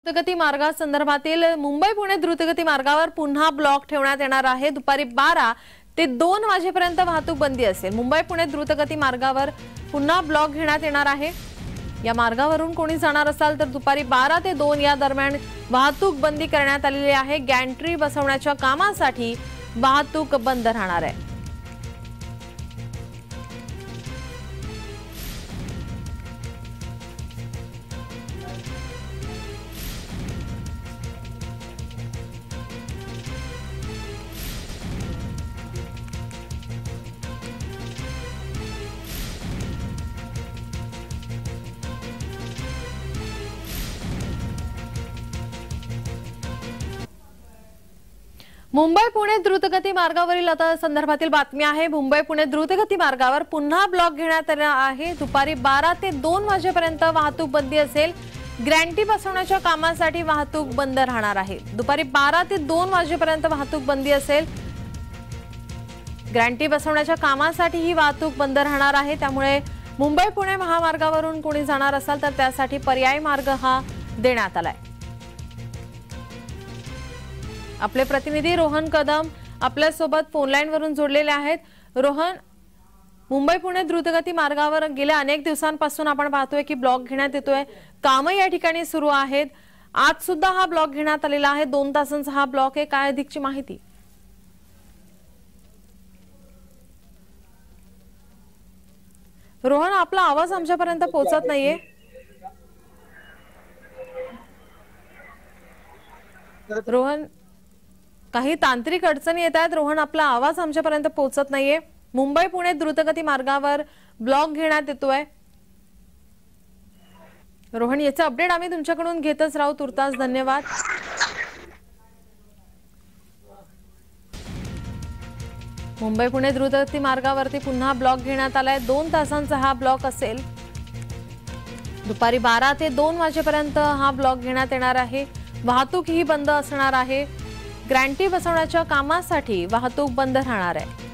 द्रुतगती मार्गासंदर्भातील मुंबई पुणे द्रुतगती मार्गावर पुन्हा ब्लॉक ठेवण्यात येणार आहे। दुपारी 12 ते 2 वाजेपर्यंत वाहतूक बंदी असेल। मुंबई पुणे द्रुतगती मार्गावर पुन्हा ब्लॉक घेण्यात येणार आहे। या मार्गावरून कोणी जाणार असाल तर दुपारी 12 ते 2 या दरम्यान वाहतूक बंदी करण्यात आलेली आहे। गॅन्ट्री बसवण्याच्या कामासाठी वाहतूक बंद राहणार आहे। मुंबई पुणे द्रुतगती मार्गावरील आता संदर्भातील बातमी आहे। मुंबई पुणे द्रुतगती मार्गावर पुन्हा ब्लॉक घेण्यात येणार आहे। दुपारी 12 ते 2 वाजेपर्यंत वाहतूक बंदी असेल। ग्रँटी बसवण्याच्या कामासाठी वाहतूक बंद राहणार आहे। दुपारी 12 ते 2 वाजेपर्यंत वाहतूक बंदी असेल। ग्रँटी बसवण्याच्या कामासाठी ही वाहतूक बंद राहणार आहे। त्यामुळे मुंबई पुणे महामार्गावरून कोणी जाणार असाल तर त्यासाठी पर्यायी मार्ग हा देण्यात आलाय। आपले प्रतिनिधी रोहन कदम आपल्या सोबत फोन लाइन वरून जोडलेले आहेत। रोहन, मुंबई पुणे द्रुतगती मार्गावर गेल्या अनेक दिवसांपासून आपण पाहतोय की ब्लॉक घेण्यात येतोय। काम या ठिकाणी सुरू आहेत। आज सुद्धा हा ब्लॉक घेण्यात आलेला आहे। 2 तासांचा हा ब्लॉक आहे। काय अधिकची माहिती? रोहन, आपला आवाज आमच्यापर्यंत पोहोचत नाहीये। रोहन, काही तांत्रिक अडचणी येत आहेत। रोहन, आपला आवाज आमच्यापर्यंत पोहोचत नाहीये। मुंबई पुणे द्रुतगती मार्गावर ब्लॉक घेण्यात येतोय। रोहन, याचा अपडेट आम्ही तुमच्याकडून घेतच राहू। तुर्तास धन्यवाद। मुंबई पुणे द्रुतगती मार्गावरती पुन्हा ब्लॉक घेण्यात आलाय। 2 तासांचा हा ब्लॉक असेल। दुपारी 12 ते 2 वाजेपर्यंत हा ब्लॉक घेण्यात येणार आहे। वाहतूक ही बंद असणार आहे। ग्रँटी बसवण्याच्या कामासाठी वाहतूक बंद राहणार आहे।